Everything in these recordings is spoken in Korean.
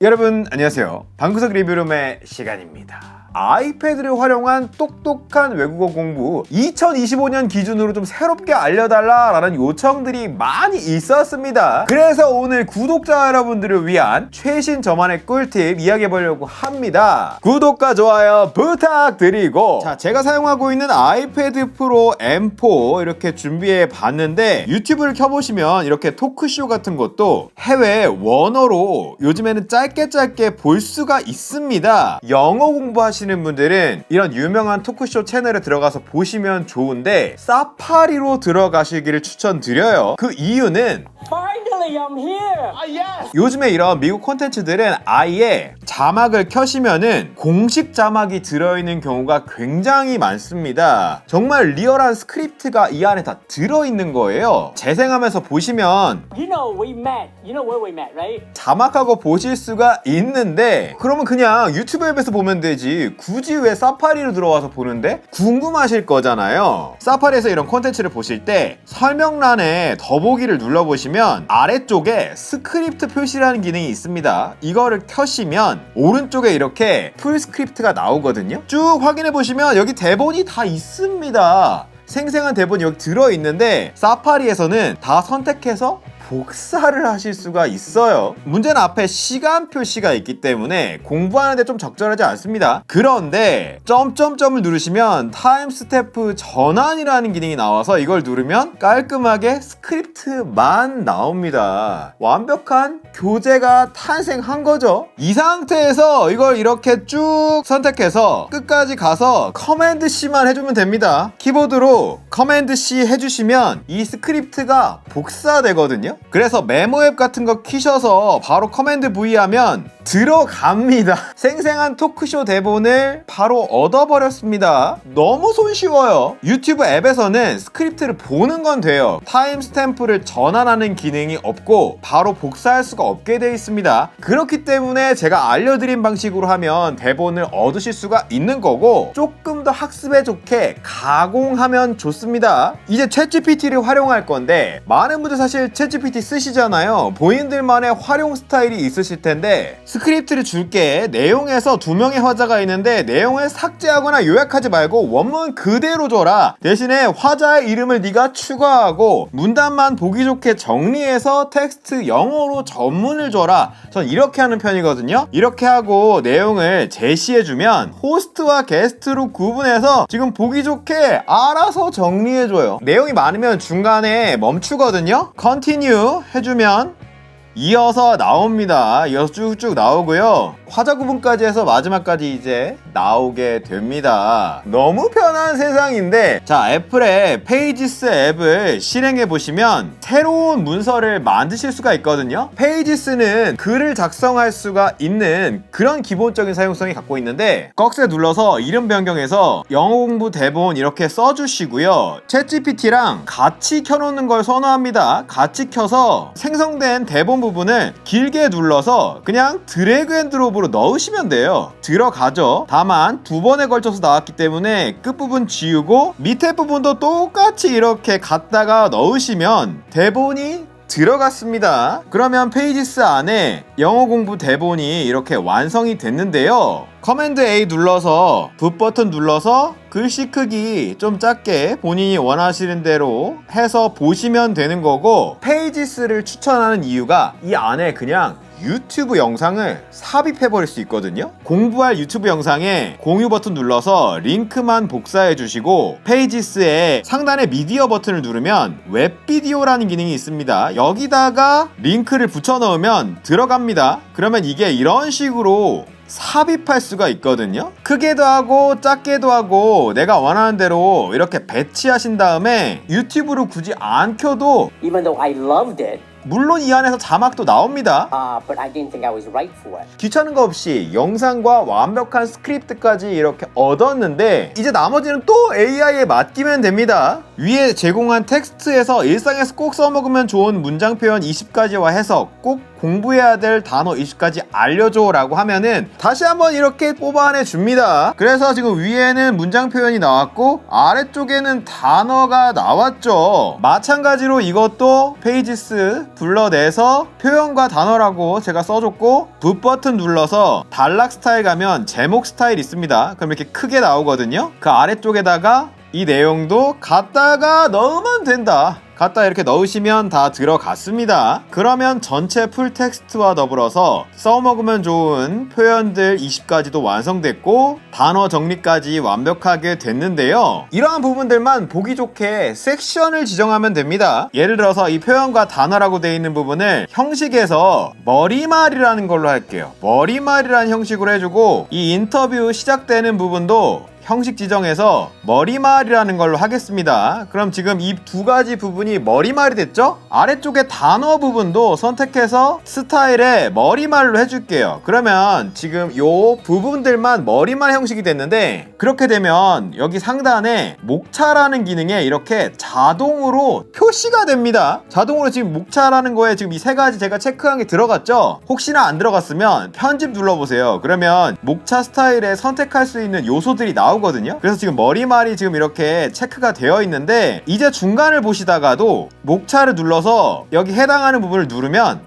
여러분 안녕하세요. 방구석 리뷰룸의 시간입니다. 아이패드를 활용한 똑똑한 외국어 공부 2025년 기준으로 좀 새롭게 알려달라 라는 요청들이 많이 있었습니다. 그래서 오늘 구독자 여러분들을 위한 최신 저만의 꿀팁 이야기해보려고 합니다. 구독과 좋아요 부탁드리고, 자, 제가 사용하고 있는 아이패드 프로 M4 이렇게 준비해 봤는데, 유튜브를 켜보시면 이렇게 토크쇼 같은 것도 해외 원어로 요즘에는 짧게 볼 수가 있습니다. 영어 공부하시는 분들은 이런 유명한 토크쇼 채널에 들어가서 보시면 좋은데 사파리로 들어가시기를 추천드려요. 그 이유는 Finally, I'm here. 요즘에 이런 미국 콘텐츠들은 아예 자막을 켜시면은 공식 자막이 들어있는 경우가 굉장히 많습니다. 정말 리얼한 스크립트가 이 안에 다 들어있는 거예요. 재생하면서 보시면 You know we met. You know where we met, right? 자막하고 보실 수가 있는데, 그러면 그냥 유튜브 앱에서 보면 되지 굳이 왜 사파리로 들어와서 보는데? 궁금하실 거잖아요. 사파리에서 이런 콘텐츠를 보실 때 설명란에 더보기를 눌러보시면 아래쪽에 스크립트 표시라는 기능이 있습니다. 이거를 켜시면 오른쪽에 이렇게 풀 스크립트가 나오거든요. 쭉 확인해 보시면 여기 대본이 다 있습니다. 생생한 대본이 여기 들어있는데 사파리에서는 다 선택해서 복사를 하실 수가 있어요. 문제는 앞에 시간 표시가 있기 때문에 공부하는데 좀 적절하지 않습니다. 그런데 점점점을 누르시면 타임 스태프 전환이라는 기능이 나와서 이걸 누르면 깔끔하게 스크립트만 나옵니다. 완벽한 교재가 탄생한 거죠. 이 상태에서 이걸 이렇게 쭉 선택해서 끝까지 가서 커맨드 C만 해주면 됩니다. 키보드로 커맨드 C 해주시면 이 스크립트가 복사되거든요. 그래서 메모 앱 같은 거 키셔서 바로 커맨드 V 하면 들어갑니다. 생생한 토크쇼 대본을 바로 얻어버렸습니다. 너무 손쉬워요. 유튜브 앱에서는 스크립트를 보는 건 돼요. 타임 스탬프를 전환하는 기능이 없고 바로 복사할 수가 없게 되어 있습니다. 그렇기 때문에 제가 알려드린 방식으로 하면 대본을 얻으실 수가 있는 거고, 조금 더 학습에 좋게 가공하면 좋습니다. 이제 챗GPT를 활용할 건데, 많은 분들 사실 챗GPT 쓰시잖아요. 본인들만의 활용 스타일이 있으실 텐데, 스크립트를 줄게, 내용에서 두 명의 화자가 있는데 내용을 삭제하거나 요약하지 말고 원문 그대로 줘라. 대신에 화자의 이름을 네가 추가하고 문단만 보기 좋게 정리해서 텍스트 영어로 전문을 줘라. 전 이렇게 하는 편이거든요. 이렇게 하고 내용을 제시해주면 호스트와 게스트로 구분해서 지금 보기 좋게 알아서 정리해줘요. 내용이 많으면 중간에 멈추거든요. 컨티뉴 해주면 이어서 나옵니다. 이어서 쭉쭉 나오고요. 화자 구분까지 해서 마지막까지 이제 나오게 됩니다. 너무 편한 세상인데, 자, 애플의 페이지스 앱을 실행해 보시면 새로운 문서를 만드실 수가 있거든요. 페이지스는 글을 작성할 수가 있는 그런 기본적인 사용성이 갖고 있는데, 꺽쇠 눌러서 이름 변경해서 영어 공부 대본 이렇게 써주시고요. 챗GPT랑 같이 켜놓는 걸 선호합니다. 같이 켜서 생성된 대본 부분을 길게 눌러서 그냥 드래그 앤 드롭으로 넣으시면 돼요. 들어가죠. 다만 두 번에 걸쳐서 나왔기 때문에 끝부분 지우고 밑에 부분도 똑같이 이렇게 갖다가 넣으시면 대본이 들어갔습니다. 그러면 페이지스 안에 영어 공부 대본이 이렇게 완성이 됐는데요. 커맨드 A 눌러서 붓 버튼 눌러서 글씨 크기 좀 작게 본인이 원하시는 대로 해서 보시면 되는 거고, 페이지스를 추천하는 이유가 이 안에 그냥 유튜브 영상을 삽입해 버릴 수 있거든요. 공부할 유튜브 영상에 공유 버튼 눌러서 링크만 복사해 주시고, 페이지스의 상단에 미디어 버튼을 누르면 웹비디오라는 기능이 있습니다. 여기다가 링크를 붙여 넣으면 들어갑니다. 그러면 이게 이런 식으로 삽입할 수가 있거든요. 크게도 하고 작게도 하고 내가 원하는 대로 이렇게 배치하신 다음에 유튜브로 굳이 안 켜도, Even though I loved it, 물론 이 안에서 자막도 나옵니다. but I didn't think I was right for it. 귀찮은 거 없이 영상과 완벽한 스크립트까지 이렇게 얻었는데, 이제 나머지는 또 AI에 맡기면 됩니다. 위에 제공한 텍스트에서 일상에서 꼭 써먹으면 좋은 문장 표현 20가지와 해석, 꼭 공부해야 될 단어 20가지 알려줘 라고 하면은 다시 한번 이렇게 뽑아내 줍니다. 그래서 지금 위에는 문장 표현이 나왔고 아래쪽에는 단어가 나왔죠. 마찬가지로 이것도 페이지스 불러내서 표현과 단어라고 제가 써줬고 붓 버튼 눌러서 단락 스타일 가면 제목 스타일 있습니다. 그럼 이렇게 크게 나오거든요. 그 아래쪽에다가 이 내용도 갖다가 넣으면 된다. 갖다 이렇게 넣으시면 다 들어갔습니다. 그러면 전체 풀 텍스트와 더불어서 써먹으면 좋은 표현들 20가지도 완성됐고 단어 정리까지 완벽하게 됐는데요. 이러한 부분들만 보기 좋게 섹션을 지정하면 됩니다. 예를 들어서 이 표현과 단어라고 되어 있는 부분을 형식에서 머리말이라는 걸로 할게요. 머리말이라는 형식으로 해주고 이 인터뷰 시작되는 부분도 형식 지정해서 머리말이라는 걸로 하겠습니다. 그럼 지금 이 두 가지 부분이 머리말이 됐죠? 아래쪽에 단어 부분도 선택해서 스타일에 머리말로 해줄게요. 그러면 지금 요 부분들만 머리말 형식이 됐는데 그렇게 되면 여기 상단에 목차라는 기능에 이렇게 자동으로 표시가 됩니다. 자동으로 지금 목차라는 거에 지금 이 세 가지 제가 체크한 게 들어갔죠? 혹시나 안 들어갔으면 편집 눌러보세요. 그러면 목차 스타일에 선택할 수 있는 요소들이 나오거든요. 그래서 지금 머리말이 지금 이렇게 체크가 되어 있는데 이제 중간을 보시다가도 목차를 눌러서 여기 해당하는 부분을 누르면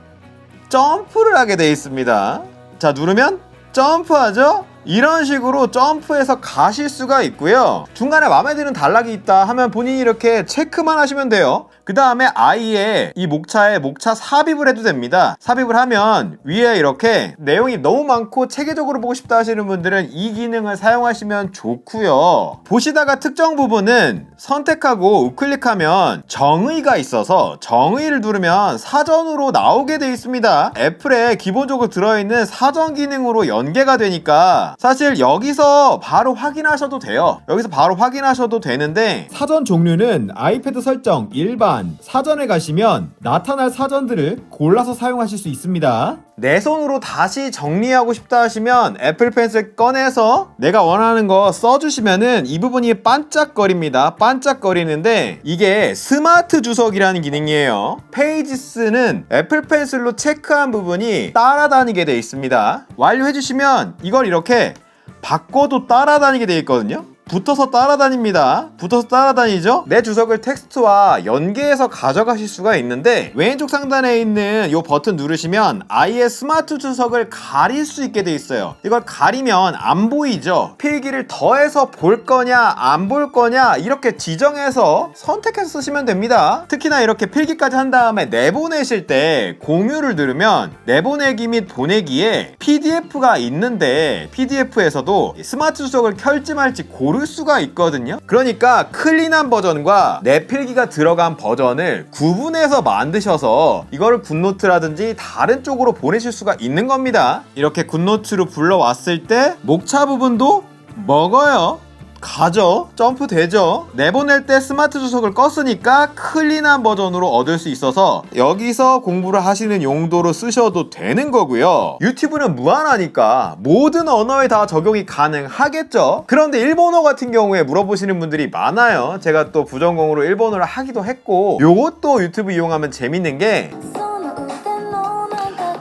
점프를 하게 되어 있습니다. 자, 누르면 점프하죠? 이런 식으로 점프해서 가실 수가 있고요. 중간에 마음에 드는 단락이 있다 하면 본인이 이렇게 체크만 하시면 돼요. 그 다음에 아이의 이 목차에 목차 삽입을 해도 됩니다. 삽입을 하면 위에 이렇게 내용이 너무 많고 체계적으로 보고 싶다 하시는 분들은 이 기능을 사용하시면 좋고요. 보시다가 특정 부분은 선택하고 우클릭하면 정의가 있어서 정의를 누르면 사전으로 나오게 되어 있습니다. 애플에 기본적으로 들어있는 사전 기능으로 연계가 되니까 사실 여기서 바로 확인하셔도 돼요. 여기서 바로 확인하셔도 되는데 사전 종류는 아이패드 설정 일반 사전에 가시면 나타날 사전들을 골라서 사용하실 수 있습니다. 내 손으로 다시 정리하고 싶다 하시면 애플 펜슬 꺼내서 내가 원하는 거 써주시면은 이 부분이 반짝거립니다. 반짝거리는데 이게 스마트 주석이라는 기능이에요. 페이지스는 애플 펜슬로 체크한 부분이 따라다니게 되어 있습니다. 완료해주시면 이걸 이렇게 바꿔도 따라다니게 되어 있거든요. 붙어서 따라다닙니다. 붙어서 따라다니죠? 내 주석을 텍스트와 연계해서 가져가실 수가 있는데 왼쪽 상단에 있는 이 버튼 누르시면 아예 스마트 주석을 가릴 수 있게 돼 있어요. 이걸 가리면 안 보이죠? 필기를 더해서 볼 거냐 안 볼 거냐 이렇게 지정해서 선택해서 쓰시면 됩니다. 특히나 이렇게 필기까지 한 다음에 내보내실 때 공유를 누르면 내보내기 및 보내기에 PDF가 있는데 PDF에서도 스마트 주석을 켤지 말지 고를 수가 있거든요. 그러니까 클린한 버전과 내 필기가 들어간 버전을 구분해서 만드셔서 이거를 굿노트라든지 다른 쪽으로 보내실 수가 있는 겁니다. 이렇게 굿노트로 불러왔을 때 목차 부분도 먹어요. 가죠. 점프 되죠. 내보낼 때 스마트 주석을 껐으니까 클린한 버전으로 얻을 수 있어서 여기서 공부를 하시는 용도로 쓰셔도 되는 거고요. 유튜브는 무한하니까 모든 언어에 다 적용이 가능하겠죠. 그런데 일본어 같은 경우에 물어보시는 분들이 많아요. 제가 또 부전공으로 일본어를 하기도 했고 요것도 유튜브 이용하면 재밌는 게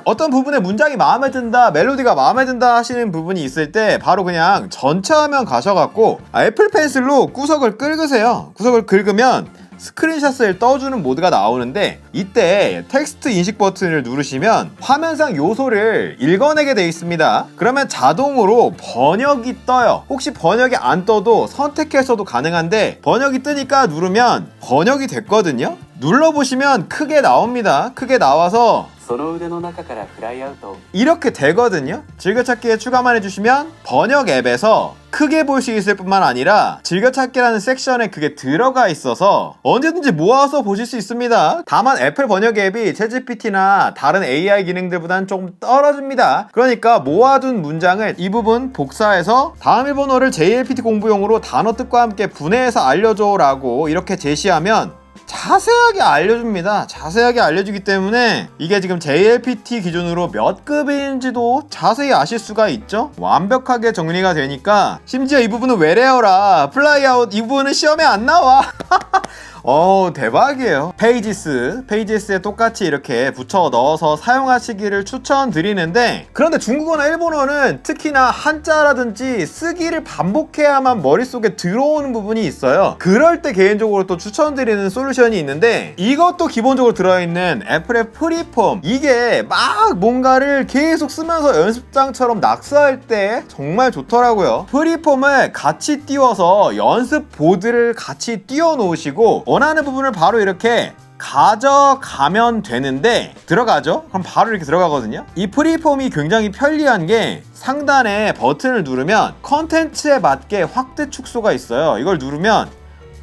어떤 부분에 문장이 마음에 든다, 멜로디가 마음에 든다 하시는 부분이 있을 때 바로 그냥 전체 화면 가셔갖고 애플 펜슬로 구석을 긁으세요. 구석을 긁으면 스크린샷을 떠주는 모드가 나오는데 이때 텍스트 인식 버튼을 누르시면 화면상 요소를 읽어내게 되어 있습니다. 그러면 자동으로 번역이 떠요. 혹시 번역이 안 떠도 선택해서도 가능한데 번역이 뜨니까 누르면 번역이 됐거든요. 눌러보시면 크게 나옵니다. 크게 나와서 이렇게 되거든요. 즐겨찾기에 추가만 해주시면 번역 앱에서 크게 볼 수 있을 뿐만 아니라 즐겨찾기라는 섹션에 그게 들어가 있어서 언제든지 모아서 보실 수 있습니다. 다만 애플 번역 앱이 챗GPT나 다른 AI 기능들보다는 조금 떨어집니다. 그러니까 모아둔 문장을 이 부분 복사해서 다음 일본어를 JLPT 공부용으로 단어 뜻과 함께 분해해서 알려줘 라고 이렇게 제시하면 자세하게 알려줍니다. 자세하게 알려주기 때문에 이게 지금 JLPT 기준으로 몇 급인지도 자세히 아실 수가 있죠. 완벽하게 정리가 되니까 심지어 이 부분은 외래어라 플라이아웃 이 부분은 시험에 안 나와. 대박이에요. 페이지스에 똑같이 이렇게 붙여 넣어서 사용하시기를 추천드리는데, 그런데 중국어나 일본어는 특히나 한자라든지 쓰기를 반복해야만 머릿속에 들어오는 부분이 있어요. 그럴 때 개인적으로 또 추천드리는 솔루션이 있는데, 이것도 기본적으로 들어있는 애플의 프리폼. 이게 막 뭔가를 계속 쓰면서 연습장처럼 낙서할 때 정말 좋더라고요. 프리폼을 같이 띄워서 연습 보드를 같이 띄워 놓으시고 원하는 부분을 바로 이렇게 가져가면 되는데, 들어가죠? 그럼 바로 이렇게 들어가거든요. 이 프리폼이 굉장히 편리한 게 상단에 버튼을 누르면 컨텐츠에 맞게 확대 축소가 있어요. 이걸 누르면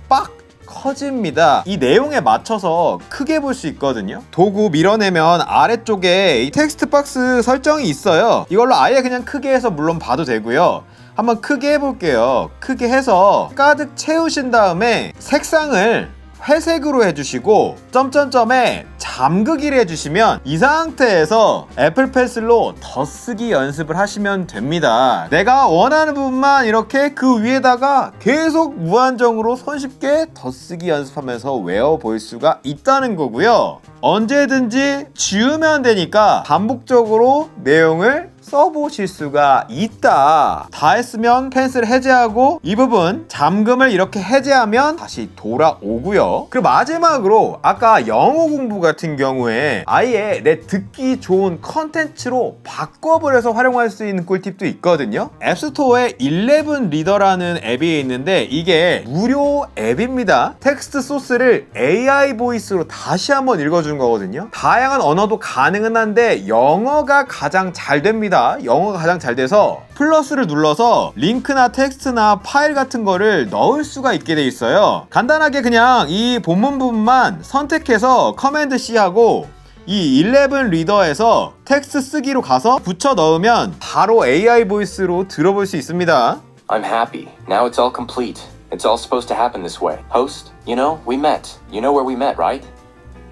빡 커집니다. 이 내용에 맞춰서 크게 볼 수 있거든요. 도구 밀어내면 아래쪽에 이 텍스트 박스 설정이 있어요. 이걸로 아예 그냥 크게 해서 물론 봐도 되고요. 한번 크게 해볼게요. 크게 해서 가득 채우신 다음에 색상을 회색으로 해주시고 점점점에 잠그기를 해주시면 이 상태에서 애플 펜슬로 덧쓰기 연습을 하시면 됩니다. 내가 원하는 부분만 이렇게 그 위에다가 계속 무한정으로 손쉽게 덧쓰기 연습하면서 외워볼 수가 있다는 거고요. 언제든지 지우면 되니까 반복적으로 내용을 써보실 수가 있다. 다 했으면 펜슬 해제하고 이 부분 잠금을 이렇게 해제하면 다시 돌아오고요. 그리고 마지막으로 아까 영어 공부 같은 경우에 아예 내 듣기 좋은 컨텐츠로 바꿔버려서 활용할 수 있는 꿀팁도 있거든요. 앱스토어에 11 리더라는 앱이 있는데 이게 무료 앱입니다. 텍스트 소스를 AI 보이스로 다시 한번 읽어주는 거거든요. 다양한 언어도 가능은 한데 영어가 가장 잘 됩니다. 영어가 가장 잘 돼서 플러스를 눌러서 링크나 텍스트나 파일 같은 거를 넣을 수가 있게 돼 있어요. 간단하게 그냥 이 본문 부분만 선택해서 커맨드 C 하고 이 11 리더에서 텍스트 쓰기로 가서 붙여 넣으면 바로 AI 보이스로 들어볼 수 있습니다. I'm happy. Now it's all complete. It's all supposed to happen this way. Host, you know, we met. You know where we met, right?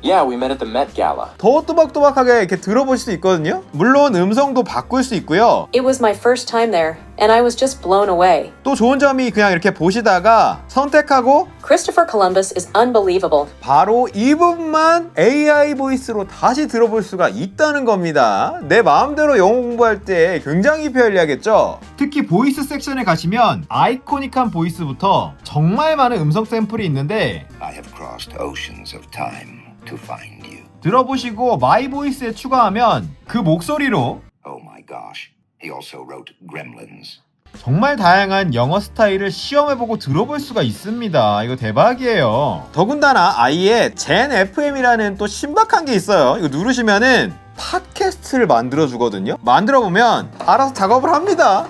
Yeah, we met at the Met Gala. 더 또박또박하게 이렇게 들어볼 수 있거든요. 물론 음성도 바꿀 수 있고요. It was my first time there, and I was just blown away. 또 좋은 점이 그냥 이렇게 보시다가 선택하고 Christopher Columbus is unbelievable. 바로 이 부분만 AI 보이스로 다시 들어볼 수가 있다는 겁니다. 내 마음대로 영어 공부할 때 굉장히 편리하겠죠? 특히 보이스 섹션에 가시면 아이코닉한 보이스부터 정말 많은 음성 샘플이 있는데 I have crossed oceans of time to find you. 들어보시고 마이 보이스에 추가하면 그 목소리로 Oh my gosh. He also wrote Gremlins. 정말 다양한 영어 스타일을 시험해보고 들어볼 수가 있습니다. 이거 대박이에요. 더군다나 아이의 젠 FM이라는 또 신박한 게 있어요. 이거 누르시면은 팟캐스트를 만들어주거든요. 만들어보면 알아서 작업을 합니다.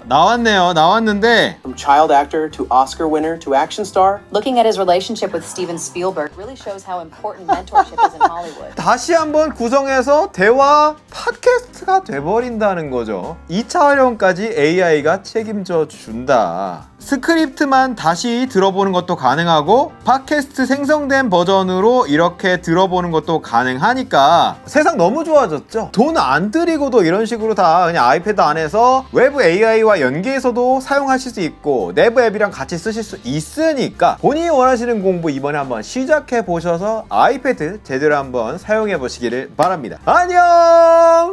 나왔네요. 나왔는데 From child actor to Oscar winner to action star, Looking at his relationship with Steven Spielberg really shows how important mentorship is in Hollywood. 다시 한번 구성해서 대화 팟캐스트가 돼버린다는 거죠. 2차 활용까지 AI가 책임져 준다. 스크립트만 다시 들어보는 것도 가능하고 팟캐스트 생성된 버전으로 이렇게 들어보는 것도 가능하니까 세상 너무 좋아졌죠. 돈 안 들이고도 이런 식으로 다 그냥 아이패드 안에서 외부 AI와 연계해서도 사용하실 수 있고 내부 앱이랑 같이 쓰실 수 있으니까 본인이 원하시는 공부 이번에 한번 시작해 보셔서 아이패드 제대로 한번 사용해 보시기를 바랍니다. 안녕.